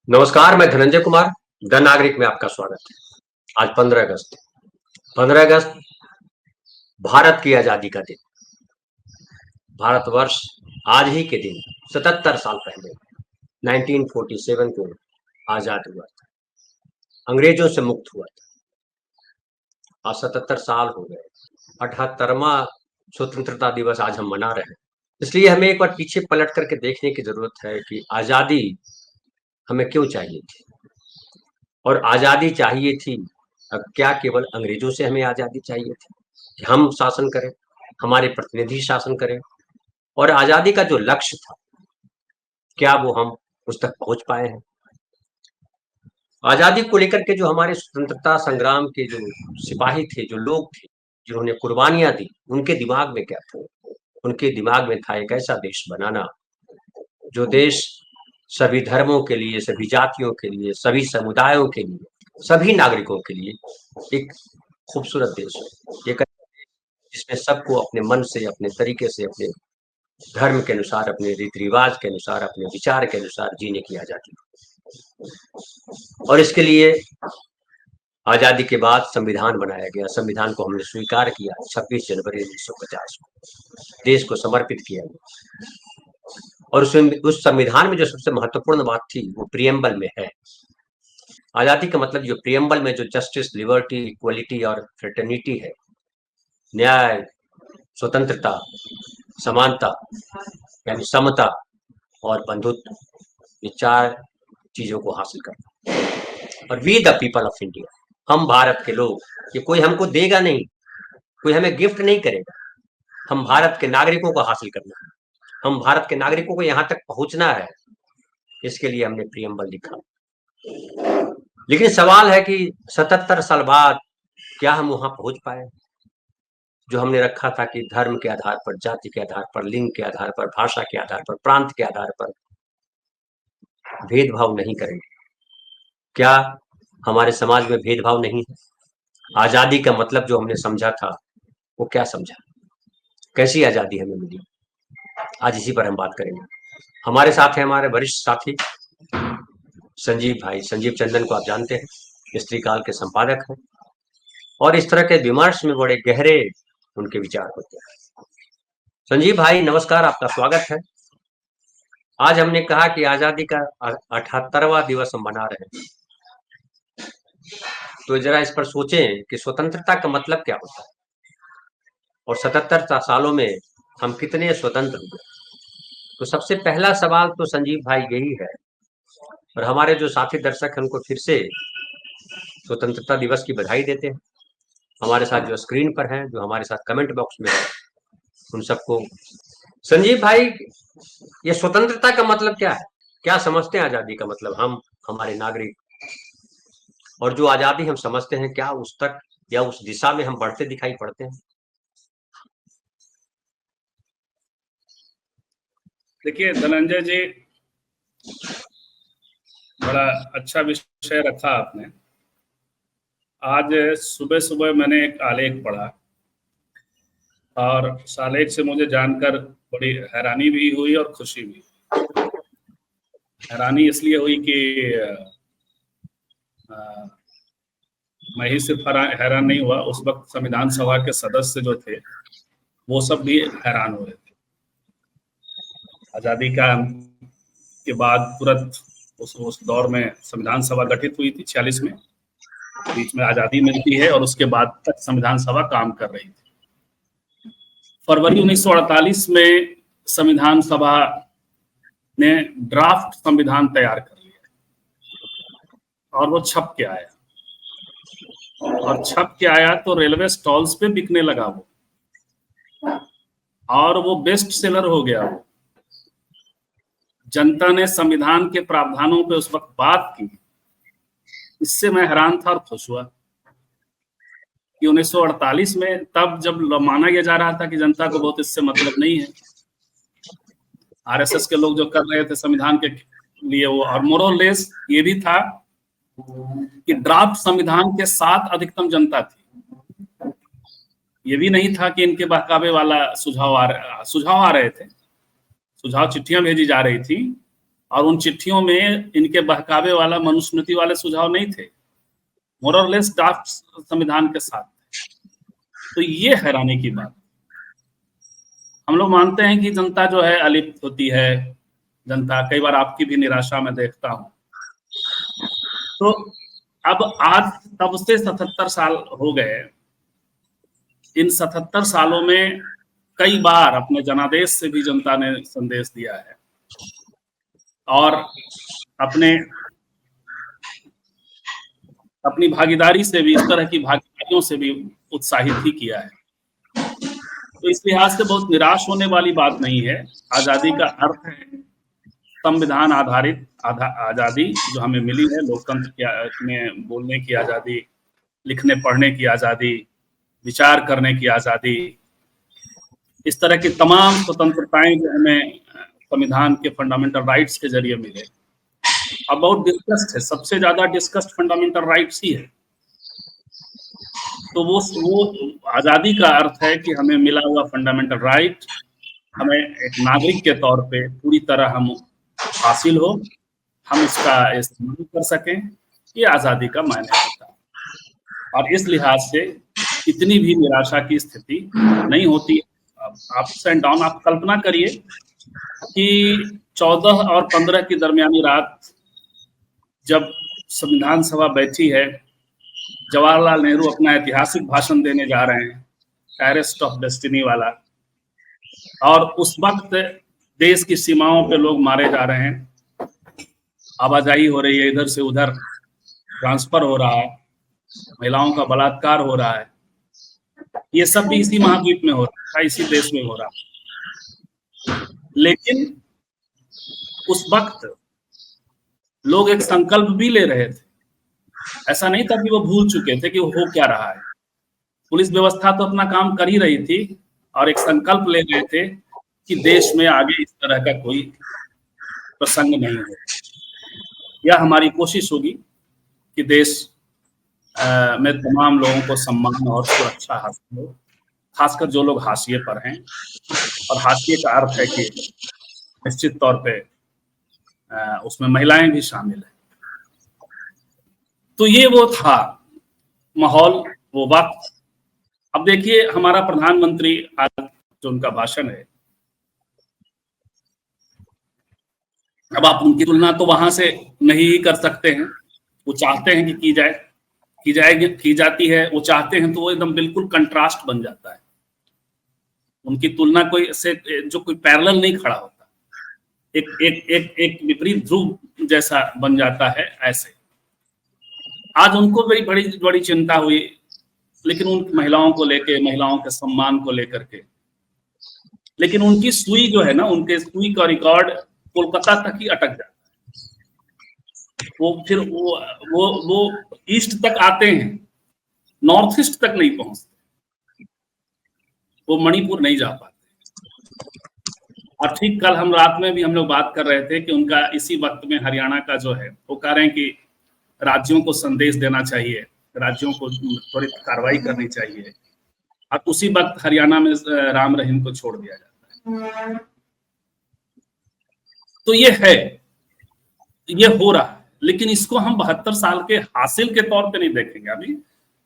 नमस्कार, मैं धनंजय कुमार, द नागरिक में आपका स्वागत है। आज 15 अगस्त 15 अगस्त भारत की आज़ादी का दिन। भारतवर्ष आज ही के दिन 77 साल पहले 1947 को आज़ाद हुआ था, अंग्रेजों से मुक्त हुआ था। आज 77 साल हो गए। 78वां स्वतंत्रता दिवस आज हम मना रहे हैं। इसलिए हमें एक बार पीछे पलट करके देखने की ज़रूरत है कि आज़ादी हमें क्यों चाहिए थी और आज़ादी चाहिए थी। क्या केवल अंग्रेजों से हमें आज़ादी चाहिए थी कि हम शासन करें, हमारे प्रतिनिधि शासन करें? और आज़ादी का जो लक्ष्य था, क्या वो हम उस तक पहुँच पाए हैं? आज़ादी को लेकर के जो हमारे स्वतंत्रता संग्राम के जो सिपाही थे, जो लोग थे, जिन्होंने कुर्बानियाँ दी, उनके दिमाग में क्या था? उनके दिमाग में था एक ऐसा देश बनाना, जो देश सभी धर्मों के लिए, सभी जातियों के लिए, सभी समुदायों के लिए, सभी नागरिकों के लिए एक खूबसूरत देश हो। एक जिसमें सबको अपने मन से, अपने तरीके से, अपने धर्म के अनुसार, अपने रीति-रिवाज के अनुसार, अपने विचार के अनुसार जीने की आज़ादी हो। और इसके लिए आज़ादी के बाद संविधान बनाया गया। संविधान को हमने स्वीकार किया 26 जनवरी 1950 को, देश को समर्पित किया गया। और उसमें उस संविधान में जो सबसे महत्वपूर्ण बात थी, वो प्रिएम्बल में है। आज़ादी का मतलब जो प्रिएम्बल में जो जस्टिस, लिबर्टी, इक्वालिटी और फ्रेटर्निटी है, न्याय, स्वतंत्रता, समानता यानी समता और बंधुत्व, ये 4 चीज़ों को हासिल करना। और we the people of India, हम भारत के लोग, ये कोई हमको देगा नहीं, कोई हमें गिफ्ट नहीं करेगा। हम भारत के नागरिकों को हासिल करना है, हम भारत के नागरिकों को यहाँ तक पहुँचना है, इसके लिए हमने प्रिएम्बल लिखा। लेकिन सवाल है कि 77 साल बाद क्या हम वहाँ पहुँच पाए? जो हमने रखा था कि धर्म के आधार पर, जाति के आधार पर, लिंग के आधार पर, भाषा के आधार पर, प्रांत के आधार पर भेदभाव नहीं करेंगे। क्या हमारे समाज में भेदभाव नहीं है? आज़ादी का मतलब जो हमने समझा था, वो क्या समझा? कैसी आज़ादी हमें मिली? आज इसी पर हम बात करेंगे। हमारे साथ हैं हमारे वरिष्ठ साथी संजीव भाई, संजीव चंदन को आप जानते हैं, स्त्री काल के संपादक हैं और इस तरह के विमर्श में बड़े गहरे उनके विचार होते हैं। संजीव भाई नमस्कार, आपका स्वागत है। आज हमने कहा कि आज़ादी का 78वां दिवस हम मना रहे हैं, तो जरा इस पर सोचें कि स्वतंत्रता का मतलब क्या होता है और 77 सालों में हम कितने स्वतंत्र हुए। तो सबसे पहला सवाल तो संजीव भाई यही है, और हमारे जो साथी दर्शक हैं उनको फिर से स्वतंत्रता दिवस की बधाई देते हैं। हमारे साथ जो स्क्रीन पर हैं, जो हमारे साथ कमेंट बॉक्स में है, उन सबको। संजीव भाई, ये स्वतंत्रता का मतलब क्या है? क्या समझते हैं आज़ादी का मतलब हम, हमारे नागरिक? और जो आज़ादी हम समझते हैं, क्या उस तक या उस दिशा में हम बढ़ते दिखाई पड़ते हैं? देखिए धनंजय जी, बड़ा अच्छा विषय रखा आपने। आज सुबह सुबह मैंने एक आलेख पढ़ा और उस आलेख से मुझे जानकर बड़ी हैरानी भी हुई और खुशी भी। हैरानी इसलिए हुई कि मैं ही सिर्फ हैरान नहीं हुआ, उस वक्त संविधान सभा के सदस्य जो थे वो सब भी हैरान हो रहे थे। आज़ादी का के बाद तुरंत उस दौर में संविधान सभा गठित हुई थी 46 में, बीच में आज़ादी मिलती है और उसके बाद तक संविधान सभा काम कर रही थी। फरवरी 1948 में संविधान सभा ने ड्राफ्ट संविधान तैयार कर लिया और वो छप के आया, और छप के आया तो रेलवे स्टॉल्स पे बिकने लगा वो, और वो बेस्ट सेलर हो गया। वो जनता ने संविधान के प्रावधानों पे उस वक्त बात की, इससे मैं हैरान था और खुश हुआ कि 1948 में, तब जब माना यह जा रहा था कि जनता को बहुत इससे मतलब नहीं है, आरएसएस के लोग जो कर रहे थे संविधान के लिए वो, और मोरलेस ये भी था कि ड्राफ्ट संविधान के साथ अधिकतम जनता थी। ये भी नहीं था कि इनके बहकावे वाला सुझाव आ रहे थे, सुझाव चिट्ठियां भेजी जा रही थी और उन चिट्ठियों में इनके बहकावे वाला, मनुस्मृति वाले सुझाव नहीं थे, मोर और लेस ड्राफ्ट संविधान के साथ। तो ये हैरानी की बात। हम लोग मानते हैं कि जनता जो है अलिप्त होती है, जनता कई बार आपकी भी निराशा में देखता हूं। तो अब आज तब से 77 साल हो गए। इन 77 सालों में कई बार अपने जनादेश से भी जनता ने संदेश दिया है और अपनी भागीदारी से भी, इस तरह की भागीदारियों से भी उत्साहित ही किया है। तो इस लिहाज से बहुत निराश होने वाली बात नहीं है। आजादी का अर्थ है संविधान आधारित आजादी जो हमें मिली है, लोकतंत्र में बोलने की आजादी, लिखने पढ़ने की आजादी, विचार करने की आजादी, इस तरह की तमाम स्वतंत्रताएं जो हमें संविधान के फंडामेंटल राइट्स के जरिए मिले। अब बहुत डिस्कस्ड है, सबसे ज्यादा डिस्कस्ड फंडामेंटल राइट्स ही है। तो वो आजादी का अर्थ है कि हमें मिला हुआ फंडामेंटल राइट हमें एक नागरिक के तौर पे पूरी तरह हम हासिल हो, हम इसका इस्तेमाल कर सकें, ये आजादी का मायने होता है। और इस लिहाज से इतनी भी निराशा की स्थिति नहीं होती। अप्स एंड डाउन, आप कल्पना करिए कि 14 और 15 की दरमियानी रात जब संविधान सभा बैठी है, जवाहरलाल नेहरू अपना ऐतिहासिक भाषण देने जा रहे हैं, अरेस्ट ऑफ डेस्टिनी वाला, और उस वक्त देश की सीमाओं पे लोग मारे जा रहे हैं, आवाजाही हो रही है, इधर से उधर ट्रांसफर हो रहा है, महिलाओं का बलात्कार हो रहा है, ये सब भी इसी महाद्वीप में हो रहा है, इसी देश में हो रहा है। लेकिन उस वक्त लोग एक संकल्प भी ले रहे थे। ऐसा नहीं था कि वो भूल चुके थे कि वो हो क्या रहा है। पुलिस व्यवस्था तो अपना काम कर ही रही थी और एक संकल्प ले रहे थे कि देश में आगे इस तरह का कोई प्रसंग नहीं हो। यह हमारी कोशिश होगी कि देश में तमाम लोगों को सम्मान और सुरक्षा हासिल हो, खासकर जो लोग हाशिए पर हैं। और हाशिए का अर्थ है कि निश्चित तौर पे उसमें महिलाएं भी शामिल हैं। तो ये वो था माहौल, वो वक्त। अब देखिए हमारा प्रधानमंत्री आज जो उनका भाषण है, अब आप उनकी तुलना तो वहां से नहीं कर सकते हैं। वो चाहते हैं कि की जाती है, वो चाहते हैं तो वो एकदम बिल्कुल कंट्रास्ट बन जाता है। उनकी तुलना कोई से जो कोई पैरेलल नहीं खड़ा होता, एक विपरीत ध्रुव जैसा बन जाता है। ऐसे आज उनको बड़ी चिंता हुई, लेकिन उन महिलाओं को लेके, महिलाओं के सम्मान को लेकर के, लेकिन उनकी सुई जो है ना, उनके सुई का रिकॉर्ड कोलकाता तक ही अटक जाता है। वो फिर वो ईस्ट तक आते हैं, नॉर्थ ईस्ट तक नहीं पहुंचते, वो मणिपुर नहीं जा पाते। और ठीक कल हम रात में भी हम लोग बात कर रहे थे कि उनका इसी वक्त में हरियाणा का जो है, वो कह रहे हैं कि राज्यों को संदेश देना चाहिए, राज्यों को त्वरित कार्रवाई करनी चाहिए, और उसी वक्त हरियाणा में राम रहीम को छोड़ दिया जाता है। तो ये है, ये हो रहा है, लेकिन इसको हम 72 साल के हासिल के तौर पे नहीं देखेंगे। अभी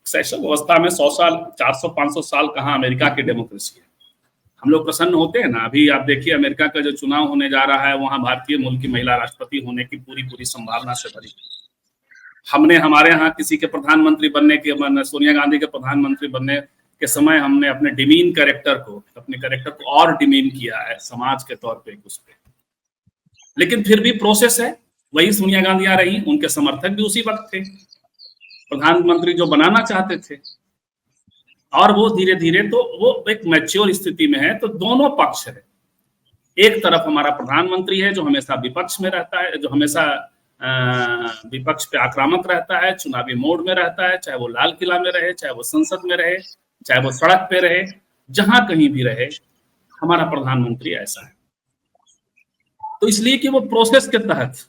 शासन व्यवस्था में 100 साल, 400-500 साल कहाँ अमेरिका की डेमोक्रेसी है। हम लोग प्रसन्न होते हैं ना। अभी आप देखिए अमेरिका का जो चुनाव होने जा रहा है, वहां भारतीय मूल की महिला राष्ट्रपति होने की पूरी संभावना से भरी। हमने हमारे यहाँ किसी के प्रधानमंत्री बनने के, सोनिया गांधी के प्रधानमंत्री बनने के समय हमने अपने डिमीन कैरेक्टर को और डिमीन किया है समाज के तौर पे उस पे। लेकिन फिर भी प्रोसेस है, वही सोनिया गांधी आ रही, उनके समर्थक भी उसी वक्त थे, प्रधानमंत्री जो बनाना चाहते थे, और वो धीरे धीरे तो वो एक मैच्योर स्थिति में है। तो दोनों पक्ष है, एक तरफ हमारा प्रधानमंत्री है जो हमेशा विपक्ष में रहता है, जो हमेशा विपक्ष पे आक्रामक रहता है, चुनावी मोड में रहता है, चाहे वो लाल किला में रहे, चाहे वो संसद में रहे, चाहे वो सड़क पे रहे, जहां कहीं भी रहे, हमारा प्रधानमंत्री ऐसा है। तो इसलिए कि वो प्रोसेस के तहत,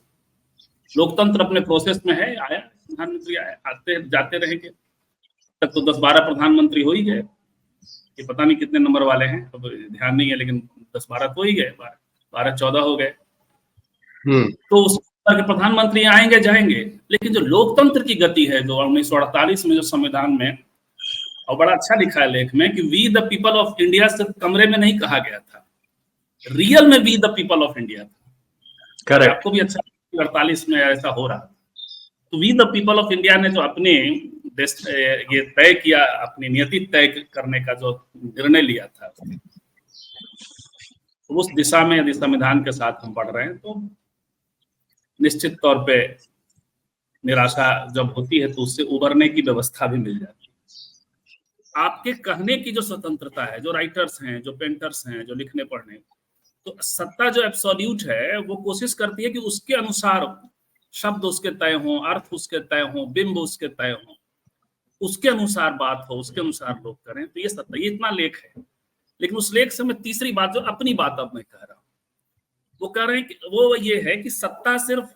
लोकतंत्र अपने प्रोसेस में है, आया प्रधानमंत्री, आया, आते जाते रहेंगे। तक तो 10-12 प्रधानमंत्री हो ही गए, ये पता नहीं कितने नंबर वाले हैं, अब ध्यान नहीं है, लेकिन 10-12 तो ही गए, 12-14 हो गए। तो उस के प्रधानमंत्री आएंगे जाएंगे, लेकिन जो लोकतंत्र की गति है जो 1948 में जो संविधान में, और बड़ा अच्छा लिखा है लेख में कि we the people of India सिर्फ कमरे में नहीं कहा गया था, रियल में we the people of India था। करेक्ट। आपको भी अच्छा 48 में ऐसा हो रहा था। तो we the people of India ने जो अपने ये तय किया, अपनी नियति तय करने का जो निर्णय लिया था, तो उस दिशा में यदि संविधान के साथ हम बढ़ रहे हैं तो निश्चित तौर पे निराशा जब होती है तो उससे उबरने की व्यवस्था भी मिल जाती है। आपके कहने की जो स्वतंत्रता है, जो राइटर्स हैं, जो पेंटर्स हैं, जो लिखने पढ़ने, तो सत्ता जो एब्सोल्यूट है वो कोशिश करती है कि उसके अनुसार शब्द उसके तय हों, अर्थ उसके तय हों, बिंब उसके तय हों, उसके अनुसार बात हो, उसके अनुसार लोग करें। तो ये सत्ता, ये इतना लेख है। लेकिन उस लेख से मैं तीसरी बात, जो अपनी बात अब मैं कह रहा हूं, वो कह रहे हैं कि वो ये है कि सत्ता सिर्फ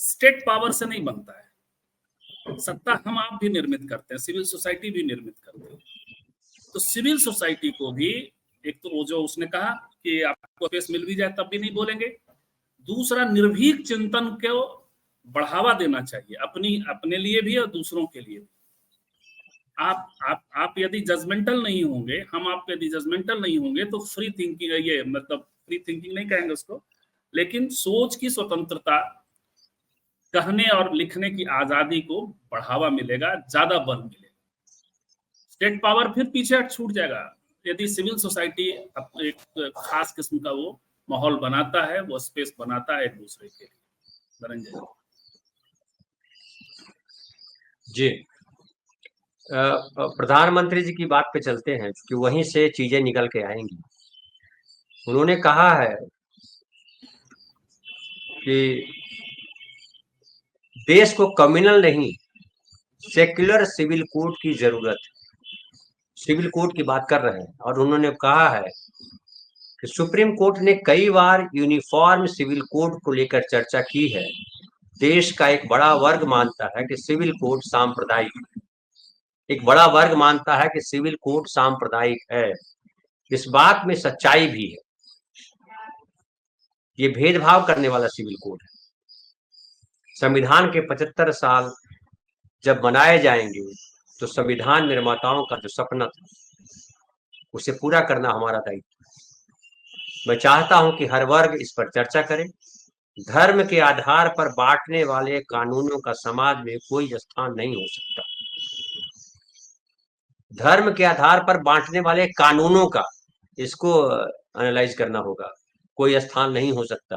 स्टेट पावर से नहीं बनता है, सत्ता हम आप भी निर्मित करते हैं, सिविल सोसाइटी भी निर्मित करते हैं। तो सिविल सोसाइटी को भी, एक तो वो जो उसने कहा कि आपको स्पेस मिल भी जाए तब भी नहीं बोलेंगे, दूसरा निर्भीक चिंतन को बढ़ावा देना चाहिए, अपने लिए भी और दूसरों के लिए भी। आप यदि जजमेंटल नहीं होंगे, हम आप यदि जजमेंटल नहीं होंगे तो फ्री थिंकिंग, ये मतलब फ्री थिंकिंग नहीं कहेंगे उसको, लेकिन सोच की स्वतंत्रता, कहने और लिखने की आजादी को बढ़ावा मिलेगा, ज्यादा बल मिलेगा। स्टेट पावर फिर पीछे छूट जाएगा यदि सिविल सोसाइटी एक खास किस्म का वो माहौल बनाता है, वो स्पेस बनाता है एक दूसरे के लिए। धनंजय जी, प्रधानमंत्री जी की बात पे चलते हैं कि वहीं से चीजें निकल के आएंगी। उन्होंने कहा है कि देश को कम्युनल नहीं, सेक्युलर सिविल कोड की जरूरत है। सिविल कोड की बात कर रहे हैं और उन्होंने कहा है कि सुप्रीम कोर्ट ने कई बार यूनिफॉर्म सिविल कोड को लेकर चर्चा की है। देश का एक बड़ा वर्ग मानता है कि सिविल कोड सांप्रदायिक है। एक बड़ा वर्ग मानता है कि सिविल कोड सांप्रदायिक है। इस बात में सच्चाई भी है। ये भेदभाव करने वाला सिविल कोड है। संविधान के 75 साल जब मनाए जाएंगे तो संविधान निर्माताओं का जो सपना था उसे पूरा करना हमारा दायित्व। मैं चाहता हूं कि हर वर्ग इस पर चर्चा करे। धर्म के आधार पर बांटने वाले कानूनों का समाज में कोई स्थान नहीं हो सकता। धर्म के आधार पर बांटने वाले कानूनों का, इसको एनालाइज करना होगा, कोई स्थान नहीं हो सकता।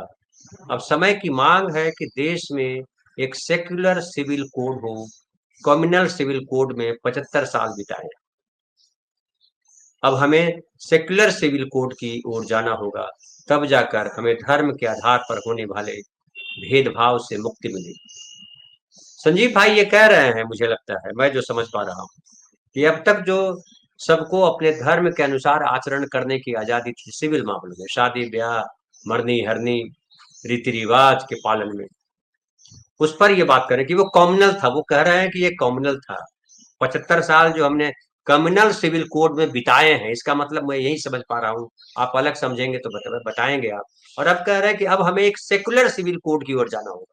अब समय की मांग है कि देश में एक सेक्युलर सिविल कोड हो। कम्युनल सिविल कोड में 75 साल बिताए। अब हमें सेक्युलर सिविल कोड की ओर जाना होगा, तब जाकर हमें धर्म के आधार पर होने वाले भेदभाव से मुक्ति मिलेगी। संजीव भाई ये कह रहे हैं, मुझे लगता है, मैं जो समझ पा रहा हूँ, कि अब तक जो सबको अपने धर्म के अनुसार आचरण करने की आजादी थी सिविल मामलों में, शादी ब्याह, मरनी हरनी, रीति रिवाज के पालन में, उस पर ये बात करें कि वो कम्युनल था। वो कह रहे हैं कि ये कम्युनल था। 75 साल जो हमने कम्युनल सिविल कोड में बिताए हैं, इसका मतलब मैं यही समझ पा रहा हूँ। आप अलग समझेंगे तो बताएंगे आप। और अब कह रहे हैं कि अब हमें एक सेकुलर सिविल कोड की ओर जाना होगा।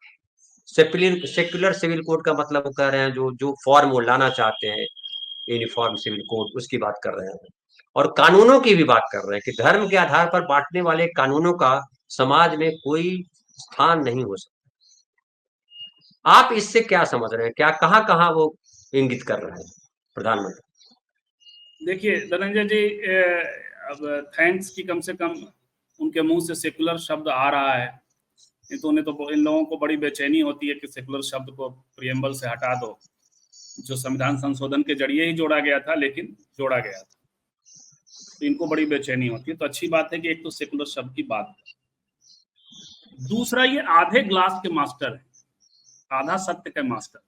सेक्युलर सिविल कोड का मतलब वो कह रहे हैं जो जो फॉर्म वो लाना चाहते हैं, यूनिफॉर्म सिविल कोड, उसकी बात कर रहे हैं। और कानूनों की भी बात कर रहे हैं कि धर्म के आधार पर बांटने वाले कानूनों का समाज में कोई स्थान नहीं हो सकता। आप इससे क्या समझ रहे हैं? क्या कहाँ कहाँ वो इंगित कर रहे हैं प्रधानमंत्री? देखिए धनंजय जी, अब थैंक्स की कम से कम उनके मुंह से सेकुलर शब्द आ रहा है, नहीं तो उन्हें तो, इन लोगों को बड़ी बेचैनी होती है कि सेकुलर शब्द को प्रियम्बल से हटा दो, जो संविधान संशोधन के जरिए ही जोड़ा गया था, लेकिन जोड़ा गया था, तो इनको बड़ी बेचैनी होती है। तो अच्छी बात है कि एक तो सेकुलर शब्द की बात, दूसरा ये आधे ग्लास के मास्टर है, आधा सत्य के मास्टर।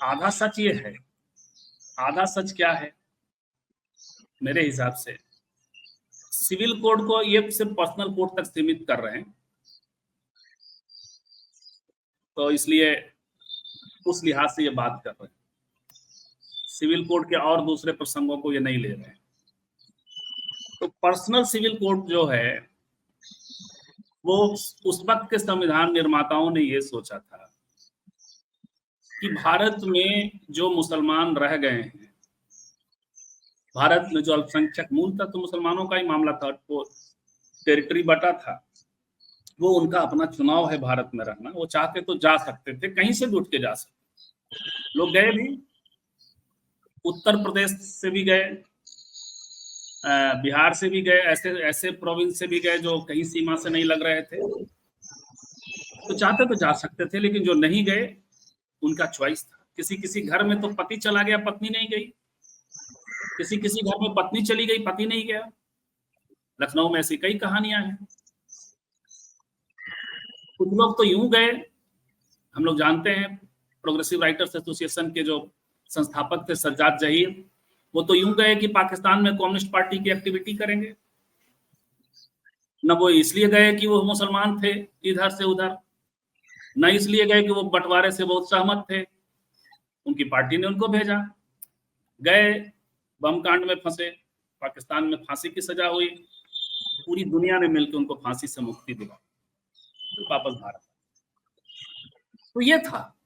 आधा सच ये है, आधा सच क्या है मेरे हिसाब से, सिविल कोड को ये सिर्फ पर्सनल कोड तक सीमित कर रहे हैं, तो इसलिए उस लिहाज से ये बात कर रहे हैं। सिविल कोड के और दूसरे प्रसंगों को ये नहीं ले रहे हैं। तो पर्सनल सिविल कोड जो है वो उस वक्त के संविधान निर्माताओं ने ये सोचा था कि भारत में जो मुसलमान रह गए हैं, भारत में जो अल्पसंख्यक, मूलतः तो मुसलमानों का ही मामला था, वो टेरिटरी बटा था, वो उनका अपना चुनाव है भारत में रहना, वो चाहते तो जा सकते थे, कहीं से भी उठ के जा सकते। लोग गए भी, उत्तर प्रदेश से भी गए, बिहार से भी गए, ऐसे ऐसे प्रोविंस से भी गए जो कहीं सीमा से नहीं लग रहे थे, तो चाहते तो जा सकते थे, लेकिन जो नहीं गए उनका चॉइस था। किसी किसी घर में तो पति चला गया, पत्नी नहीं गई, किसी किसी घर में पत्नी चली गई, पति नहीं गया। लखनऊ में ऐसी कई कहानियां हैं। कुछ लोग तो यूं गए, हम लोग जानते हैं प्रोग्रेसिव राइटर्स एसोसिएशन के जो संस्थापक थे सज्जाद जहीर, वो तो यूं गए कि पाकिस्तान में कम्युनिस्ट पार्टी की एक्टिविटी करेंगे। न वो इसलिए गए कि वो मुसलमान थे इधर से उधर, न इसलिए गए कि वो बंटवारे से बहुत सहमत थे, उनकी पार्टी ने उनको भेजा। गए, बम कांड में फंसे, पाकिस्तान में फांसी की सजा हुई, पूरी दुनिया ने मिलकर उनको फांसी से मुक्ति दिलाई, तो वापस भारत। तो ये था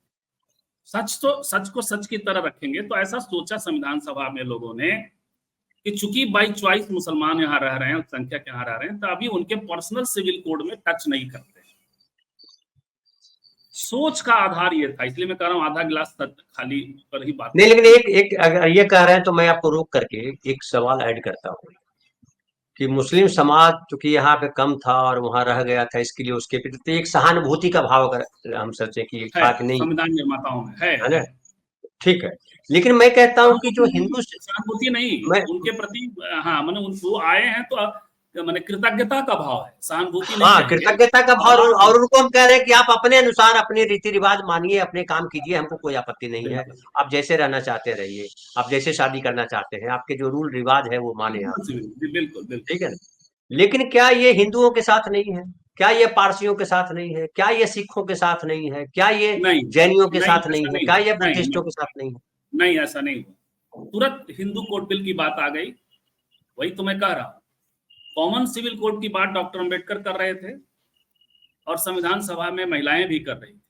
सच, तो सच को सच की तरह रखेंगे। तो ऐसा सोचा संविधान सभा में लोगों ने कि चूंकि बाई चॉइस मुसलमान यहाँ रह रहे हैं, संख्यक यहाँ रह रहे हैं, तो अभी उनके पर्सनल सिविल कोड में टच नहीं करते। सोच का आधार ये था, इसलिए मैं कह रहा हूँ आधा गिलास खाली पर ही बात नहीं। लेकिन एक अगर ये कह रहे हैं तो मैं आपको रोक करके एक सवाल ऐड करता हूँ कि मुस्लिम समाज चूंकि यहाँ पे कम था और वहां रह गया था, इसके लिए उसके प्रति तो एक सहानुभूति का भाव अगर हम सोचे कि है, था कि नहीं, संविधान निर्माताओं में है ना, है। ठीक है। लेकिन मैं कहता हूँ कि जो हिंदू, सहानुभूति नहीं मैं उनके प्रति, हाँ मैंने उनको आए हैं तो मैंने कृतज्ञता का भाव है, सहानुभूति नहीं हाँ, कहेंगे। कृतज्ञता का भाव, और उनको हम कह रहे हैं कि आप अपने अनुसार अपने रीति रिवाज मानिए, अपने काम कीजिए, हमको कोई आपत्ति नहीं है, आप जैसे रहना चाहते रहिए, आप जैसे शादी करना चाहते हैं, आपके जो रूल रिवाज है वो माने आप, बिल्कुल बिल्कुल, ठीक है ना। लेकिन क्या ये हिंदुओं के साथ नहीं है? क्या ये पारसियों के साथ नहीं है? क्या ये सिखों के साथ नहीं है? क्या ये नहीं जैनियों के नहीं साथ नहीं ऐसा है? नहीं क्या हुआ, ये नहीं बुद्धिस्टों नहीं के साथ नहीं है? नहीं, ऐसा नहीं हुआ। तुरंत हिंदू कोड बिल की बात आ गई, वही तो मैं कह रहा हूँ। कॉमन सिविल कोड की बात डॉक्टर अंबेडकर कर रहे थे और संविधान सभा में महिलाएं भी कर रही थी,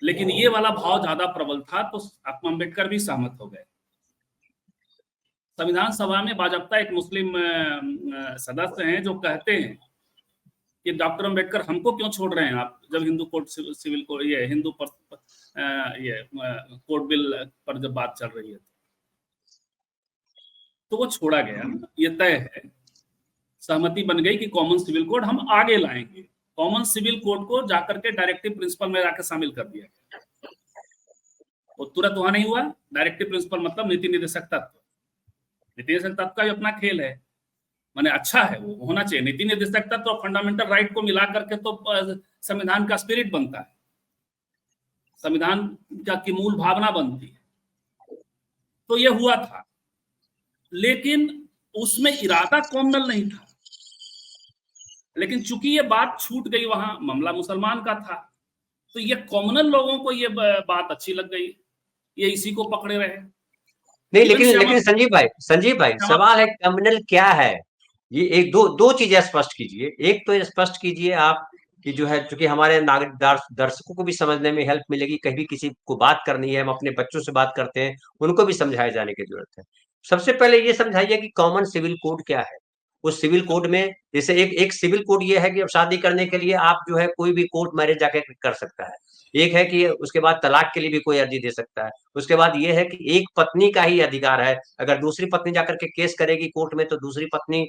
लेकिन ये वाला भाव ज्यादा प्रबल था, तो अम्बेडकर भी सहमत हो गए। संविधान सभा में बाजप्ता एक मुस्लिम सदस्य हैं जो कहते हैं कि डॉक्टर अंबेडकर हमको क्यों छोड़ रहे हैं आप, जब हिंदू कोड सिविल कोड, ये हिंदू पर ये कोड बिल पर जब बात चल रही है तो वो छोड़ा गया। ये तय है, सहमति बन गई कि कॉमन सिविल कोड हम आगे लाएंगे। कॉमन सिविल कोड को जाकर के डायरेक्टिव प्रिंसिपल में जाकर शामिल कर दिया गया। वो तुरंत वहां नहीं हुआ। डायरेक्टिव प्रिंसिपल मतलब नीति निर्देशक तत्व, नीति निर्देशक तत्व का भी अपना खेल है, माने अच्छा है, वो होना चाहिए। नीति निर्देशक तत्व और फंडामेंटल राइट को मिला करके तो संविधान का स्पिरिट बनता है, संविधान का की मूल भावना बनती है। तो ये हुआ था, लेकिन उसमें इरादा कॉमनल नहीं था। लेकिन चूंकि ये बात छूट गई, वहां मामला मुसलमान का था, तो ये कॉमनल लोगों को ये बात अच्छी लग गई, ये इसी को पकड़े रहे। नहीं, लेकिन संजीव भाई सवाल है कम्युनल क्या है? ये एक दो चीजें स्पष्ट कीजिए। एक तो स्पष्ट कीजिए आप कि जो है, चूंकि हमारे नागरिक दर्शकों को भी समझने में हेल्प मिलेगी, कहीं भी किसी को बात करनी है, हम अपने बच्चों से बात करते हैं, उनको भी समझाए जाने की जरूरत है। सबसे पहले ये समझाइए कि कॉमन सिविल कोड क्या है। उस सिविल कोड में जैसे एक सिविल कोड ये है कि अब शादी करने के लिए आप जो है कोई भी कोर्ट मैरिज जाके कर सकता है। एक है कि उसके बाद तलाक के लिए भी कोई अर्जी दे सकता है। उसके बाद ये है कि एक पत्नी का ही अधिकार है, अगर दूसरी पत्नी जाकर के केस करेगी कोर्ट में तो दूसरी पत्नी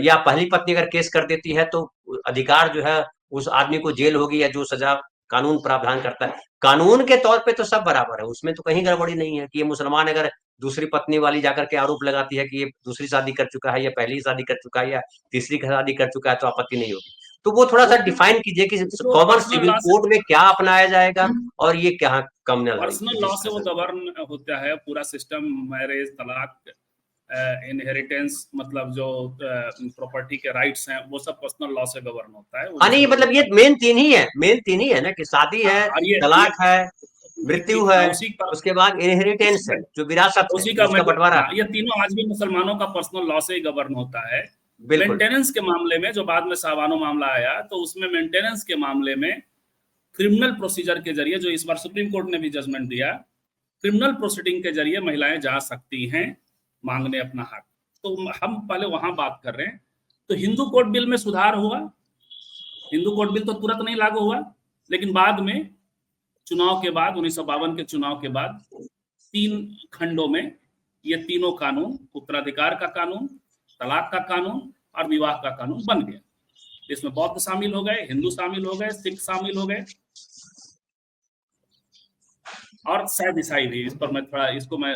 या पहली पत्नी अगर केस कर देती है तो अधिकार जो है उस आदमी को जेल होगी या जो सजा कानून प्रावधान करता है। कानून के तौर पे तो सब बराबर है, उसमें तो कहीं गड़बड़ी नहीं है कि ये मुसलमान अगर दूसरी पत्नी वाली जाकर के आरोप लगाती है कि ये दूसरी शादी कर चुका है या पहली शादी कर चुका है या तीसरी शादी कर चुका है तो आपत्ति नहीं होगी। तो वो थोड़ा सा डिफाइन कीजिए कि कॉमन सिविल कोड में क्या अपनाया जाएगा और ये क्या कम्युनल है। पर्सनल लॉ से वो गवर्न होता है पूरा सिस्टम, मैरिज, तलाक, इनहेरिटेंस, मतलब जो प्रॉपर्टी के राइट्स हैं वो सब पर्सनल लॉ से गवर्न होता है। हाँ नहीं, मतलब ये मेन तीन ही है ना, कि शादी है, तलाक है, मृत्यु है, उसके बाद इनहेरिटेंस है जो विरासत है, उसी का उसका बंटवारा। ये तीनों आज भी मुसलमानों का पर्सनल लॉ से ही गवर्न होता है। बिल्कुल। मेंटेनेंस के मामले में जो बाद में सावानो मामला आया, तो उसमें मेंटेनेंस के मामले में क्रिमिनल प्रोसीजर के जरिए, जो इस बार सुप्रीम कोर्ट ने भी जजमेंट दिया, क्रिमिनल प्रोसीडिंग के जरिए महिलाएं जा सकती हैं मांगने अपना हक। तो हम पहले वहां बात कर रहे हैं। तो हिंदू कोड बिल में सुधार हुआ। हिंदू कोड बिल तो तुरंत नहीं लागू हुआ, लेकिन बाद में चुनाव के बाद 1952 के चुनाव के बाद 3 खंडों में ये तीनों कानून, उत्तराधिकार का कानून, तलाक का कानून और विवाह का कानून बन गया। इसमें बौद्ध शामिल हो गए, हिंदू शामिल हो गए, सिख शामिल हो गए और शायद ईसाई भी। इस पर मैं थोड़ा इसको मैं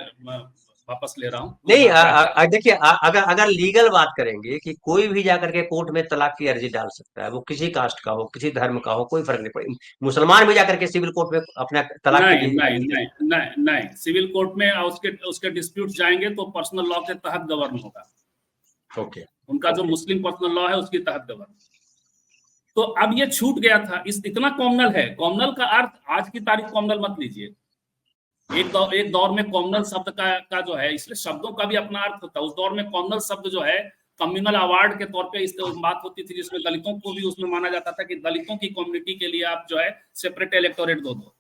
वापस ले रहा हूँ। नहीं, देखिए, अगर अगर लीगल बात करेंगे कि कोई भी जाकर के कोर्ट में तलाक की अर्जी डाल सकता है, वो किसी कास्ट का हो, किसी धर्म का हो, कोई फर्क नहीं पड़ेगा। मुसलमान भी जाकर के सिविल कोर्ट में अपना तलाक नहीं की नहीं नहीं नहीं नहीं, सिविल कोर्ट में उसके उसके डिस्प्यूट जाएंगे तो पर्सनल लॉ के तहत गवर्न होगा। ओके, उनका जो मुस्लिम पर्सनल लॉ है उसके तहत गवर्न। तो अब ये छूट गया था। इतना कॉमनल है। कॉमनल का अर्थ आज की तारीख कॉमनल मत लीजिए। एक दौर में कॉमनल शब्द का जो है, इसलिए शब्दों का भी अपना अर्थ होता है। उस दौर में कॉमनल शब्द जो है कम्युनल अवार्ड के तौर पे इस बात होती थी, जिसमें दलितों को भी उसमें माना जाता था कि दलितों की कम्युनिटी के लिए आप जो है सेपरेट इलेक्टोरेट दो।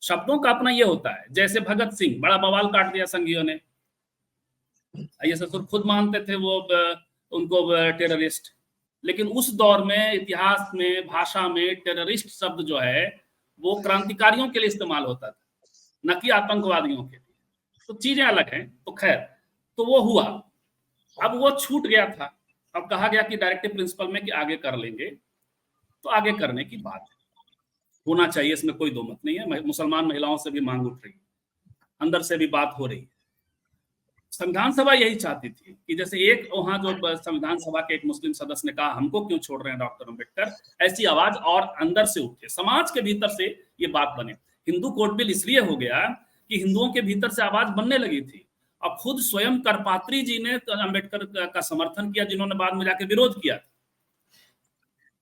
शब्दों का अपना ये होता है। जैसे भगत सिंह, बड़ा बवाल काट दिया संघियों ने। ये ससुर खुद मानते थे वो उनको टेररिस्ट, लेकिन उस दौर में इतिहास में, भाषा में टेररिस्ट शब्द जो है वो क्रांतिकारियों के लिए इस्तेमाल होता था, न कि आतंकवादियों के लिए। तो चीजें अलग हैं। तो खैर, तो वो हुआ। अब वो छूट गया था। अब कहा गया कि डायरेक्टिव प्रिंसिपल में कि आगे कर लेंगे। तो आगे करने की बात है, होना चाहिए, इसमें कोई दो मत नहीं है। मुसलमान महिलाओं से भी मांग उठ रही है, अंदर से भी बात हो रही है। संविधान सभा यही चाहती थी कि जैसे एक वहां जो संविधान सभा के एक मुस्लिम सदस्य ने कहा हमको क्यों छोड़ रहे हैं डॉक्टर अंबेडकर, ऐसी आवाज और अंदर से उठे, समाज के भीतर से ये बात बने। हिंदू कोड बिल इसलिए हो गया कि हिंदुओं के भीतर से आवाज बनने लगी थी। अब खुद स्वयं करपात्री जी ने अंबेडकर का समर्थन किया, जिन्होंने बाद में जाके विरोध किया,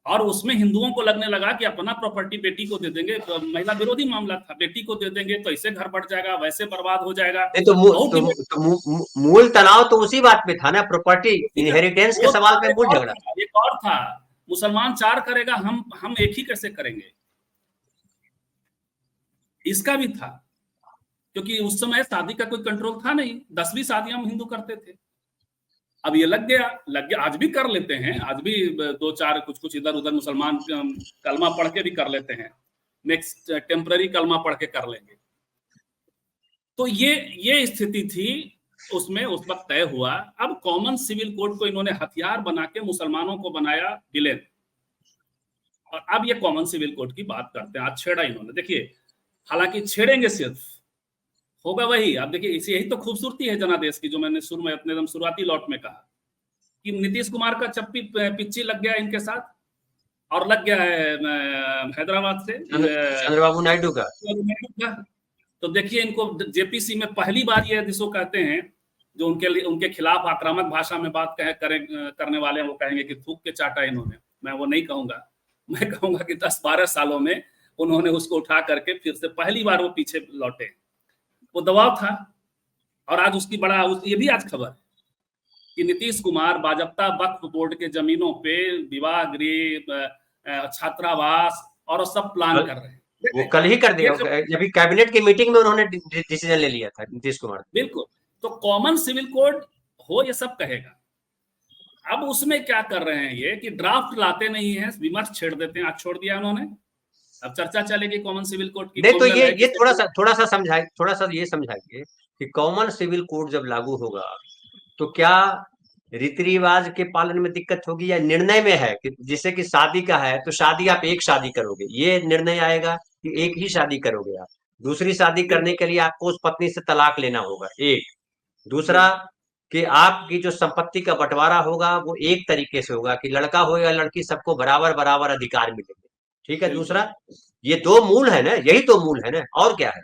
और उसमें हिंदुओं को लगने लगा कि अपना प्रॉपर्टी बेटी को दे देंगे। तो महिला विरोधी मामला था, बेटी को दे देंगे तो ऐसे घर बढ़ जाएगा, वैसे बर्बाद हो जाएगा। नहीं तो मूल तनाव तो उसी बात पे था ना, प्रॉपर्टी इनहेरिटेंस के सवाल पे मूल झगड़ा। एक और था, मुसलमान 4 करेगा, हम एक ही कैसे करेंगे, इसका भी था। क्योंकि उस समय शादी का कोई कंट्रोल था नहीं, 10वीं शादियां हम हिंदू करते थे। अब ये लग गया। आज भी कर लेते हैं, आज भी 2-4 कुछ इधर उधर मुसलमान कलमा पढ़ के भी कर लेते हैं। नेक्स्ट टेम्पररी कलमा पढ़ के कर लेंगे। तो ये स्थिति थी उसमें, उस वक्त तय हुआ। अब कॉमन सिविल कोड को इन्होंने हथियार बना के मुसलमानों को बनाया विलेन। और अब ये कॉमन सिविल कोड की बात करते हैं। आज छेड़ा इन्होंने, देखिए, हालांकि छेड़ेंगे सिर्फ, होगा वही। अब देखिए, यही तो खूबसूरती है जनादेश की, जो मैंने शुरू में अपने एकदम शुरुआती लॉट में कहा कि नीतीश कुमार का चप्पी पिच्ची लग गया इनके साथ, और लग गया है हैदराबाद से चंद्रबाबू नायडू का। तो देखिए, इनको जेपीसी में पहली बार ये जिसको कहते हैं, जो उनके खिलाफ आक्रामक भाषा में बात करने वाले हैं, वो कहेंगे कि थूक के चाटा इन्होंने। मैं वो नहीं कहूंगा, मैं कहूंगा कि 10-12 सालों में उन्होंने उसको उठा करके फिर से पहली बार वो पीछे लौटे। वो दबाव था। और आज उसकी ये भी आज खबर है कि नीतीश कुमार बाजप्ता वक्फ बोर्ड के जमीनों पे विवाह गृह, छात्रावास और सब प्लान कर रहे हैं। वो कल ही कर दिया, जब कैबिनेट की मीटिंग में उन्होंने डिसीजन ले लिया था नीतीश कुमार। बिल्कुल। तो कॉमन सिविल कोड हो, ये सब कहेगा। अब उसमें क्या कर रहे हैं ये कि ड्राफ्ट लाते नहीं है, विमर्श छेड़ देते हैं। आज छोड़ दिया उन्होंने। अब चर्चा चलेगी कॉमन सिविल कोड की। नहीं तो ये थोड़ा सा ये समझाइए कि कॉमन सिविल कोड जब लागू होगा तो क्या रीति रिवाज के पालन में दिक्कत होगी, या निर्णय में है कि जैसे कि शादी का है तो शादी आप एक शादी करोगे, ये निर्णय आएगा कि एक ही शादी करोगे आप, दूसरी शादी करने के लिए आपको उस पत्नी से तलाक लेना होगा, एक। दूसरा कि आपकी जो संपत्ति का बंटवारा होगा वो एक तरीके से होगा कि लड़का हो या लड़की सबको बराबर बराबर अधिकार मिलेंगे, ठीक है। दूसरा, ये 2 मूल है ना, यही तो मूल है ना, और क्या है।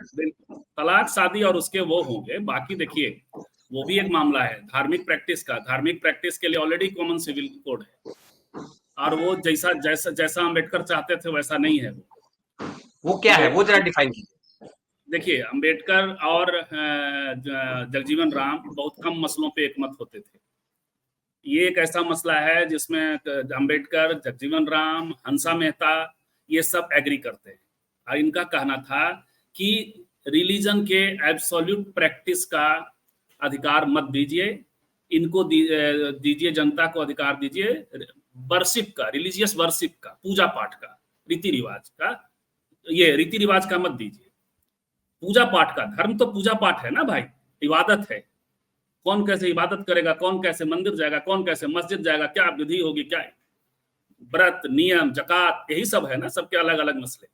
तलाक, शादी और उसके वो होंगे। बाकी देखिए, वो भी एक मामला है धार्मिक प्रैक्टिस का। धार्मिक प्रैक्टिस के लिए ऑलरेडी कॉमन सिविल कोड है, और वो जैसा अम्बेडकर चाहते थे वैसा नहीं है। वो क्या है, वो जरा डिफाइन कीजिए। देखिए, अम्बेडकर और जगजीवन राम बहुत कम मसलों पे एकमत होते थे। ये एक ऐसा मसला है जिसमें अंबेडकर, जगजीवन राम, हंसा मेहता ये सब एग्री करते हैं। और इनका कहना था कि रिलीजन के एब्सोल्यूट प्रैक्टिस का अधिकार मत दीजिए, इनको दीजिए, जनता को अधिकार दीजिए वर्शिप का, रिलीजियस वर्शिप का, पूजा पाठ का, रीति रिवाज का, ये रीति रिवाज का मत दीजिए, पूजा पाठ का। धर्म तो पूजा पाठ है ना भाई, इबादत है। कौन कैसे इबादत करेगा, कौन कैसे मंदिर जाएगा, कौन कैसे मस्जिद जाएगा, क्या विधि होगी, क्या व्रत, नियम, जकात, यही सब है ना, सबके अलग अलग मसले।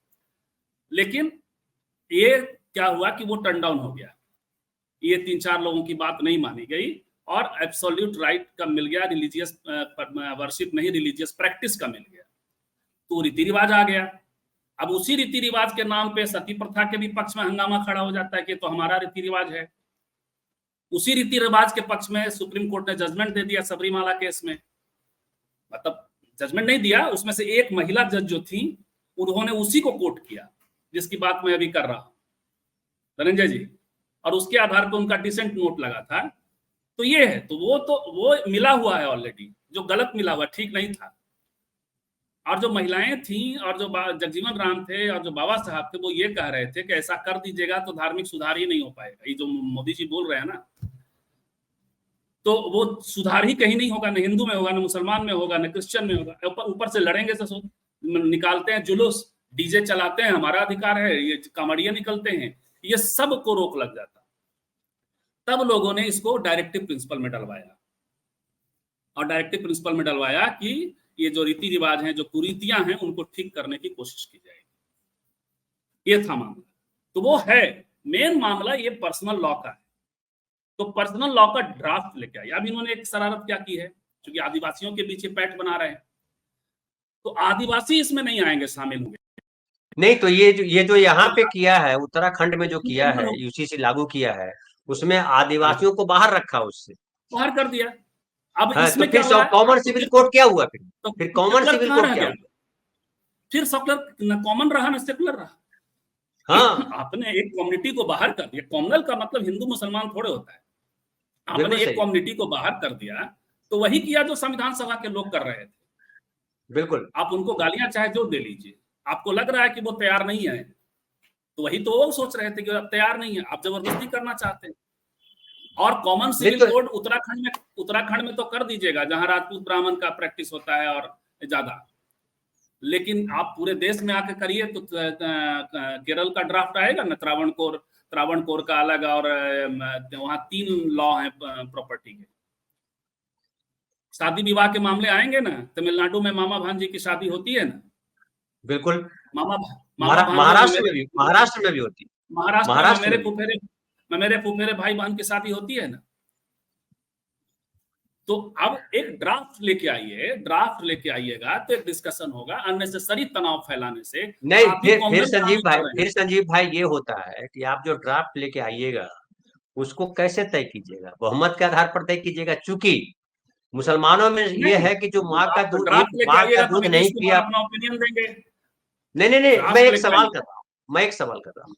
लेकिन ये क्या हुआ कि वो टर्न डाउन हो गया, ये 3-4 लोगों की बात नहीं मानी गई और एब्सोल्यूट राइट का मिल गया, रिलीजियस वर्शिप नहीं, रिलीजियस प्रैक्टिस का मिल गया, तो रीति रिवाज आ गया। अब उसी रीति रिवाज के नाम पे सती प्रथा के भी पक्ष में हंगामा खड़ा हो जाता है कि तो हमारा रीति रिवाज है। उसी रीति रिवाज के पक्ष में सुप्रीम कोर्ट ने जजमेंट दे दिया सबरीमाला केस में, मतलब जजमेंट नहीं दिया, उसमें से एक महिला जज जो थी उन्होंने उसी को कोर्ट किया जिसकी बात मैं अभी कर रहा हूं, धनंजय जी, और उसके आधार पर उनका डिसेंट नोट लगा था। तो ये है, तो वो मिला हुआ है ऑलरेडी, जो गलत मिला हुआ, ठीक नहीं था। और जो महिलाएं थी और जो जगजीवन राम थे और जो बाबा साहब थे, वो ये कह रहे थे कि ऐसा कर दीजिएगा तो धार्मिक सुधार ही नहीं हो पाएगा। ये जो मोदी जी बोल रहे हैं ना, तो वो सुधार ही कहीं नहीं होगा, न हिंदू में होगा, न मुसलमान में होगा, न क्रिश्चियन में होगा। ऊपर से लड़ेंगे से निकालते हैं जुलूस, डीजे चलाते हैं, हमारा अधिकार है, ये कांवड़िया निकलते हैं, ये सब को रोक लग जाता। तब लोगों ने इसको डायरेक्टिव प्रिंसिपल में डलवाया, और डायरेक्टिव प्रिंसिपल में डलवाया कि ये जो रीति रिवाज हैं, जो कुरीतियां हैं, उनको ठीक करने की कोशिश की जाएगी। ये था मामला। तो वो है मेन मामला, ये पर्सनल लॉ का है। तो पर्सनल लॉ का ड्राफ्ट लेके आए। अब इन्होंने एक शरारत क्या की है, क्योंकि आदिवासियों के पीछे पैठ बना रहे हैं, तो आदिवासी इसमें नहीं आएंगे, शामिल होंगे नहीं। तो ये जो यहाँ पे किया है, उत्तराखंड में जो किया है, यूसीसी लागू किया है, उसमें आदिवासियों को बाहर रखा, उससे बाहर कर दिया। अब हाँ, इसमें तो क्या फिर हो रहा है, कॉमन सिविल कोड क्या हुआ? फिर कॉमन सेकुलर सिविल कहाँ कोड रह क्या गया? हुआ? फिर सेकुलर कॉमन रहा ना, सेकुलर रहा। हाँ, आपने एक कम्युनिटी को बाहर कर दिया, कॉमनल का मतलब हिंदू मुसलमान थोड़े होता है। आपने एक कम्युनिटी को बाहर कर दिया, तो वही किया जो संविधान सभा के लोग कर रहे थे। बिल्कुल। आप उनको गालियां चाहे जो दे लीजिए, आपको लग रहा है कि वो तैयार नहीं है, तो वही तो वो सोच रहे थे कि आप तैयार नहीं है, आप जबरदस्ती करना चाहते हैं। और कॉमन सिविल कोड उत्तराखंड में तो कर दीजिएगा, जहां राजपूत ब्राह्मण का प्रैक्टिस होता है और ज्यादा, लेकिन आप पूरे देश में आके करिए तो केरल का ड्राफ्ट आएगा ना, त्रावणकोर का अलग, और वहां 3 लॉ हैं प्रॉपर्टी के। शादी विवाह के मामले आएंगे ना, तमिलनाडु में मामा भांजी की शादी होती है ना, बिल्कुल। महाराष्ट्र में भी होती है। महाराष्ट्र में मेरे फुफेरे भाई बहन की शादी होती है ना। तो अब एक ड्राफ्ट लेके आइएगा तो एक डिस्कशन होगा। अननेसेसरी तनाव फैलाने से नहीं। फिर संजीव भाई ये होता है कि आप जो ड्राफ्ट लेके आइएगा उसको कैसे तय कीजिएगा? बहुमत के आधार पर तय कीजिएगा, चूंकि मुसलमानों में ये है कि जो माँ का दूध नहीं पिया। अपना ओपिनियन देंगे। नहीं, मैं एक सवाल कर रहा हूँ।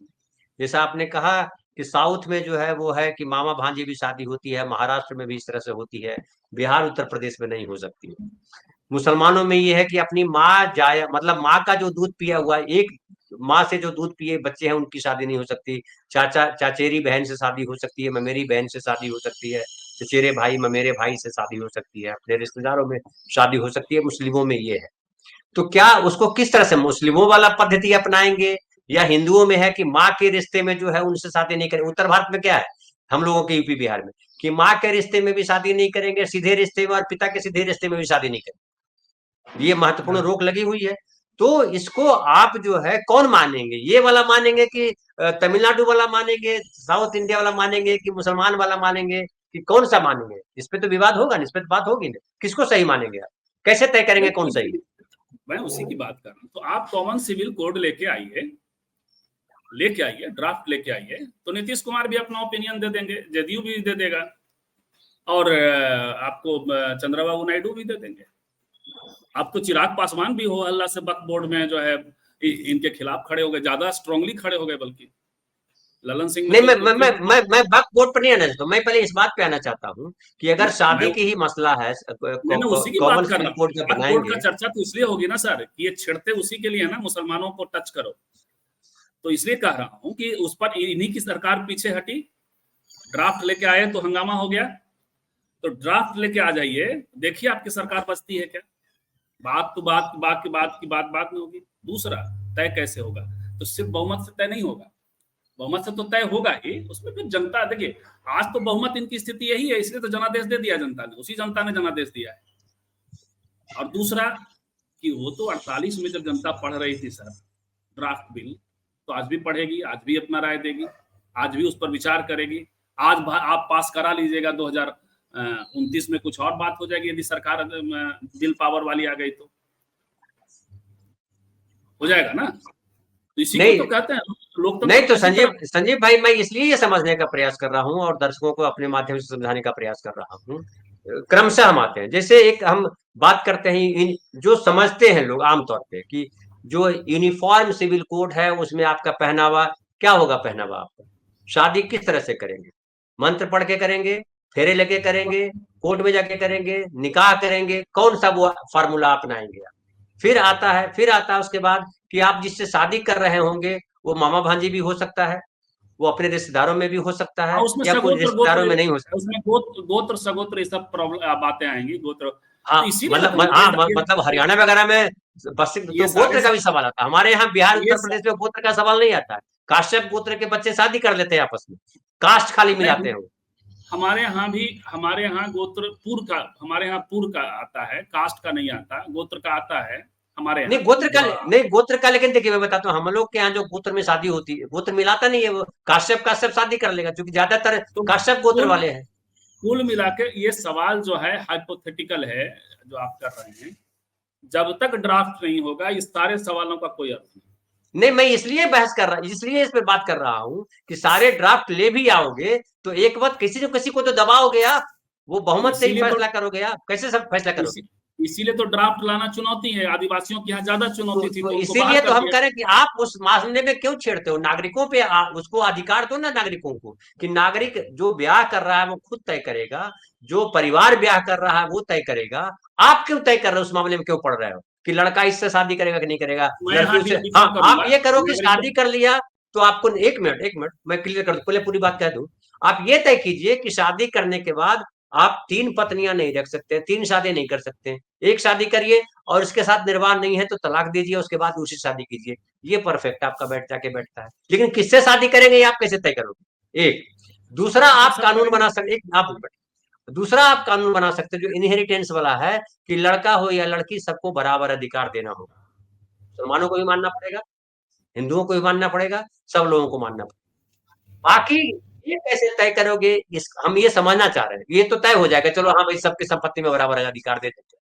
जैसा आपने कहा कि साउथ में जो है वो है कि मामा भांजी भी शादी होती है, महाराष्ट्र में भी इस तरह से होती है, बिहार उत्तर प्रदेश में नहीं हो सकती। मुसलमानों में ये है कि अपनी माँ जाया, मतलब माँ का जो दूध पिया हुआ, एक माँ से जो दूध पिए बच्चे हैं, उनकी शादी नहीं हो सकती। चाचेरी बहन से शादी हो सकती है, ममेरी बहन से शादी हो सकती है, चचेरे भाई ममेरे भाई से शादी हो सकती है, अपने रिश्तेदारों में शादी हो सकती है। मुस्लिमों में ये है। तो क्या उसको किस तरह से मुस्लिमों वाला पद्धति अपनाएंगे, या हिंदुओं में है कि माँ के रिश्ते में जो है उनसे शादी नहीं करेंगे? उत्तर भारत में क्या है, हम लोगों के यूपी बिहार में, कि माँ के रिश्ते में भी शादी नहीं करेंगे, सीधे रिश्ते में, और पिता के सीधे रिश्ते में भी शादी नहीं करेंगे। ये महत्वपूर्ण रोक लगी हुई है। तो इसको आप जो है कौन मानेंगे? ये वाला मानेंगे कि तमिलनाडु वाला मानेंगे, साउथ इंडिया वाला मानेंगे, कि मुसलमान वाला मानेंगे, कि कौन सा मानेंगे? इस पे तो विवाद होगा ना, इस पे तो बात होगी ना। किसको सही मानेंगे आप? कैसे तय करेंगे कौन सही? मैं उसी की बात कर रहा हूँ। तो आप कॉमन सिविल कोड लेके आइए, ड्राफ्ट लेके आइए, तो नीतीश कुमार भी अपना ओपिनियन दे देंगे, जदयू भी दे देगा, और आपको चंद्रबाबू नायडू भी दे देंगे। आपको चिराग पासवान भी हो अल्लाह से वक्फ बोर्ड में जो है इनके खिलाफ खड़े हो गए, ज्यादा स्ट्रांगली खड़े हो गए बल्कि। ललन सिंह में नहीं, तो कृत्रिम मैं वक्फ बोर्ड पर नहीं आना चाहता, मैं पहले इस बात पे आना चाहता हूँ कि अगर मैं शादी की ही मसला है, मैं उसी की कॉमन बात कर सिविल रहा हूँ। कोड जब वक्फ बोर्ड का बनाएंगे। चर्चा तो इसलिए होगी ना सर कि ये छिड़ते उसी के लिए है ना, मुसलमानों को टच करो। तो इसलिए कह रहा हूँ कि उस पर इन्हीं की सरकार पीछे हटी, ड्राफ्ट लेके आए तो हंगामा हो गया। तो ड्राफ्ट लेके आ जाइए, देखिए आपकी सरकार बचती है क्या। बात तो बात बात की बात की बात बात में होगी। दूसरा, तय कैसे होगा? तो सिर्फ बहुमत से तय नहीं होगा, बहुमत से तो तय होगा ही, उसमें फिर जनता देखिए, आज तो बहुमत इनकी स्थिति यही है, इसलिए तो जनादेश दे दिया जनता ने, उसी जनता ने जनादेश दिया है। और दूसरा कि वो तो 48 में जब जनता पढ़ रही थी सर ड्राफ्ट बिल, तो आज भी पढ़ेगी, आज भी अपना राय देगी, आज भी उस पर विचार करेगी। आज आप पास करा लीजिएगा 2029 में कुछ और बात हो जाएगी, यदि सरकार बिल पावर वाली आ गई तो हो जाएगा ना। तो इसी को नहीं तो कहते हैं लोकतंत्र नहीं, तो को इसी तरह। संजीव भाई, मैं इसलिए ये समझने का प्रयास कर रहा हूँ और दर्शकों को अपने माध्यम से समझाने का प्रयास कर रहा हूँ। क्रमशः हम आते हैं, जैसे एक हम बात करते हैं इन जो समझते हैं लोग आमतौर पे कि जो यूनिफॉर्म सिविल कोड है उसमें आपका पहनावा क्या होगा, पहनावा आपका शादी किस तरह से करेंगे, मंत्र पढ़ के करेंगे, फेरे लेके करेंगे, कोर्ट में जाके करेंगे, निकाह करेंगे, कौन सा वो फार्मूला अपनाएंगे। फिर आता है उसके बाद कि आप जिससे शादी कर रहे होंगे वो मामा भांजी भी हो सकता है, वो अपने रिश्तेदारों में भी हो सकता हाँ, है, उसमें या कुछ सगोत्र रिश्तेदारों गोत्र, में नहीं हो सकता। उसमें गोत्र सगोत्र ये सब प्रॉब्लम बातें आएंगी, गोत्र। हाँ, तो इसीलिए मैं कहूँ हाँ, मतलब हरियाणा वगैरह में बस ये तो सारे गोत्र का भी सवाल आता है, हमारे यहाँ बिहार ये उत्तर प्रदेश में गोत्र का सवाल नहीं आता है। काश्यप गोत्र के बच्चे शादी कर लेते हैं आपस में, कास्ट खाली मिलाते नहीं, हैं। हमारे यहाँ गोत्र पुर का, हमारे यहाँ पुर का आता है, कास्ट का नहीं आता, गोत्र का आता है हमारे नहीं यहाँ गोत्र का, जो। नहीं गोत्र का, लेकिन देखिए मैं बताता हूँ, हम लोग के यहाँ जो गोत्र में शादी होती है गोत्र मिलाता नहीं है, वो काश्यप काश्यप शादी कर लेगा, क्योंकि ज्यादातर तो काश्यप गोत्र कुल वाले हैं। कुल मिला के ये सवाल जो है हाइपोथेटिकल है जो आप कर रहे हैं। जब तक ड्राफ्ट नहीं होगा इस सारे सवालों का कोई अर्थ नहीं। नहीं, मैं इसलिए बहस कर रहा, इसलिए इस पे बात कर रहा हूँ कि सारे ड्राफ्ट ले भी आओगे तो एक बात किसी न किसी को तो दबाओगे आप, वो बहुमत से ही इसीलिए तो फैसला करोगे आप, कैसे सब फैसला करोगे। इसी इसीलिए तो ड्राफ्ट लाना चुनौती है, आदिवासियों की यहाँ ज्यादा चुनौती थी तो तो उनको बाहर इसीलिए तो कर हम दिया। करें कि आप उस मामले में क्यों छेड़ते हो, नागरिकों पे उसको अधिकार दो ना नागरिकों को, कि नागरिक जो ब्याह कर रहा है वो खुद तय करेगा, जो परिवार ब्याह कर रहा है वो तय करेगा। आप क्यों तय कर रहे हो, उस मामले में क्यों पड़ रहे हो कि लड़का इससे शादी करेगा कि नहीं करेगा, मैं लड़की यहाँ उससे। हाँ, डिफर आप करूंगा ये करो कि नागरिकों। शादी कर लिया तो आपको, एक मिनट मैं क्लियर कर दूं, पहले पूरी बात कह दूं। आप ये तय कीजिए कि शादी करने के बाद आप 3 पत्नियां नहीं रख सकते, 3 शादी नहीं कर सकते, एक शादी करिए और उसके साथ निर्वाह नहीं है तो तलाक दीजिए, उसके बाद दूसरी शादी कीजिए। ये परफेक्ट आपका बैठता है, लेकिन किससे शादी करेंगे ये आप कैसे तय करोगे। एक दूसरा हाँ तो आप सब कानून करेंगे। बना सकते, एक आप दूसरा आप कानून बना सकते जो इनहेरिटेंस वाला है, कि लड़का हो या लड़की सबको बराबर अधिकार देना होगा। मुसलमानों को भी मानना पड़ेगा, हिंदुओं को भी मानना पड़ेगा, सब लोगों को मानना पड़ेगा। बाकी ये कैसे तय करोगे, इस हम ये समझना चाह रहे हैं। ये तो तय हो जाएगा, चलो हाँ भाई सबकी संपत्ति में बराबर अधिकार दे देते हैं,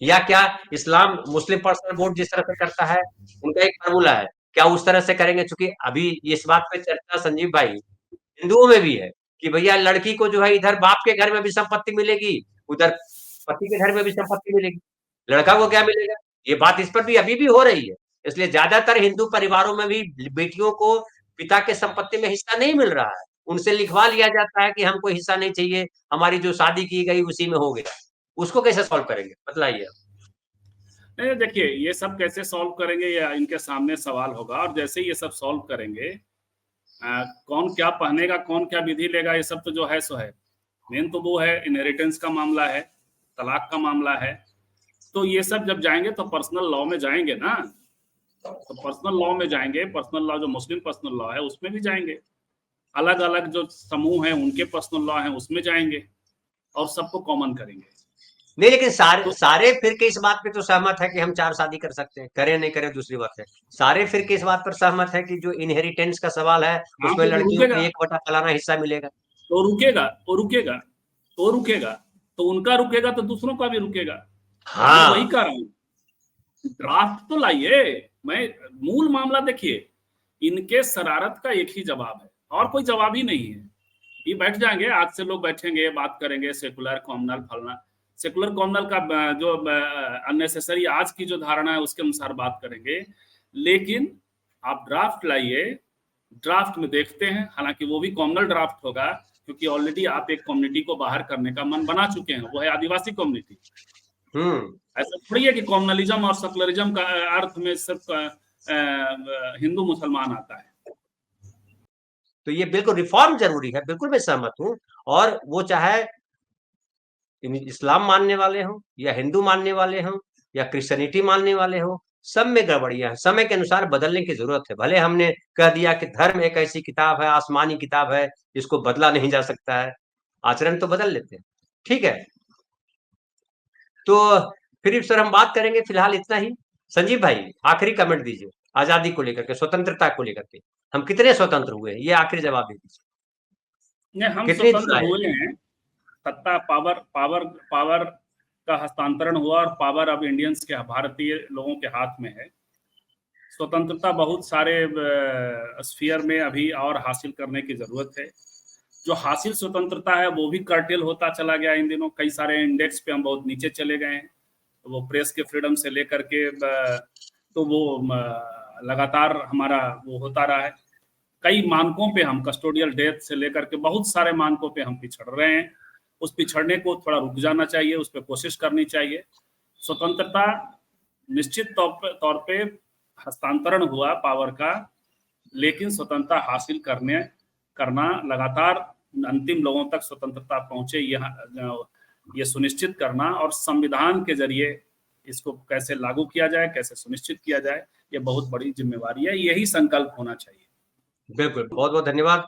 या क्या इस्लाम मुस्लिम पर्सनल बोर्ड जिस तरह से करता है उनका एक फार्मूला है, क्या उस तरह से करेंगे। चूंकि अभी इस बात पे चर्चा संजीव भाई हिंदुओं में भी है कि भैया लड़की को जो है इधर बाप के घर में भी संपत्ति मिलेगी, उधर पति के घर में भी संपत्ति मिलेगी, लड़का को क्या मिलेगा। ये बात इस पर भी अभी भी हो रही है। इसलिए ज्यादातर हिंदू परिवारों में भी बेटियों को पिता के संपत्ति में हिस्सा नहीं मिल रहा है, उनसे लिखवा लिया जाता है कि हमको हिस्सा नहीं चाहिए, हमारी जो शादी की गई उसी में हो गया। उसको कैसे सॉल्व करेंगे बतलाइए। नहीं देखिए, ये सब कैसे सॉल्व करेंगे या इनके सामने सवाल होगा, और जैसे ये सब सॉल्व करेंगे कौन क्या पहनेगा, कौन क्या विधि लेगा, ये सब तो जो है सो है। मेन तो वो है, इनहेरिटेंस का मामला है, तलाक का मामला है। तो ये सब जब जाएंगे तो पर्सनल लॉ में जाएंगे ना, तो पर्सनल लॉ में जाएंगे, पर्सनल लॉ जो मुस्लिम पर्सनल लॉ है उसमें भी जाएंगे, अलग अलग जो समूह हैं उनके पर्सनल लॉ हैं उसमें जाएंगे, और सबको कॉमन करेंगे। नहीं, लेकिन सारे तो सारे फिरके इस बात पे तो सहमत है कि हम 4 शादी कर सकते हैं, करें नहीं करें दूसरी बात है। सारे फिरके इस बात पर सहमत है कि जो इनहेरिटेंस का सवाल है हाँ उसमें तो लड़कियों को रुकेगा, 1 बटा फलाना हिस्सा मिलेगा। तो रुकेगा, तो रुकेगा, तो रुकेगा, तो उनका रुकेगा तो दूसरों का भी रुकेगा। मैं वही हाँ, कह रहा हूँ, ड्राफ्ट तो लाइए। मैं मूल मामला देखिए, इनके शरारत का एक ही जवाब है और कोई जवाब ही नहीं है। ये बैठ जाएंगे, आज से लोग बैठेंगे, बात करेंगे सेकुलर कॉमनल फलना, सेकुलर कॉमनल का जो अननेसेसरी आज की जो धारणा है उसके अनुसार बात करेंगे। लेकिन आप ड्राफ्ट लाइए, ड्राफ्ट में देखते हैं, हालांकि वो भी कॉमनल ड्राफ्ट होगा, क्योंकि ऑलरेडी आप एक कम्युनिटी को बाहर करने का मन बना चुके हैं, वो है आदिवासी कम्युनिटी। ऐसा थोड़ी है कि कॉमनलिज्म और सेकुलरिज्म का अर्थ में सिर्फ हिंदू मुसलमान आता है। तो ये बिल्कुल रिफॉर्म जरूरी है, बिल्कुल मैं सहमत हूं। और वो चाहे इस्लाम मानने वाले हों या हिंदू मानने वाले हों या क्रिश्चियनिटी मानने वाले हों, सब में गड़बड़ियां हैं। समय के अनुसार बदलने की जरूरत है। भले हमने कह दिया कि धर्म एक ऐसी किताब है, आसमानी किताब है, इसको बदला नहीं जा सकता है, आचरण तो बदल लेते हैं, ठीक है। तो फिर सर हम बात करेंगे, फिलहाल इतना ही। संजीव भाई आखिरी कमेंट दीजिए आजादी को लेकर के, स्वतंत्रता को लेकर के, हम कितने स्वतंत्र हुए, ये आखिरी जवाब दे दीजिए। नहीं, हम कितनी स्वतंत्र जुलाई हुए हैं। सत्ता पावर का हस्तांतरण हुआ और पावर अब इंडियंस के, भारतीय लोगों के हाथ में है। स्वतंत्रता बहुत सारे स्फीयर में अभी और हासिल करने की जरूरत है। जो हासिल स्वतंत्रता है वो भी कर्टेल होता चला गया इन दिनों। कई सारे इंडेक्स पे हम बहुत नीचे चले गए हैं। वो प्रेस के फ्रीडम से लेकर के तो वो लगातार हमारा वो होता रहा है। कई मानकों पे हम, कस्टोडियल डेथ से लेकर के बहुत सारे मानकों पे हम पिछड़ रहे हैं। उस पिछड़ने को थोड़ा रुक जाना चाहिए, उस पर कोशिश करनी चाहिए। स्वतंत्रता निश्चित तौर पे हस्तांतरण हुआ पावर का, लेकिन स्वतंत्रता हासिल करना लगातार अंतिम लोगों तक स्वतंत्रता पहुंचे, ये सुनिश्चित करना, और संविधान के जरिए इसको कैसे लागू किया जाए, कैसे सुनिश्चित किया जाए, ये बहुत बड़ी जिम्मेवारी है। यही संकल्प होना चाहिए। बिल्कुल, बहुत बहुत धन्यवाद।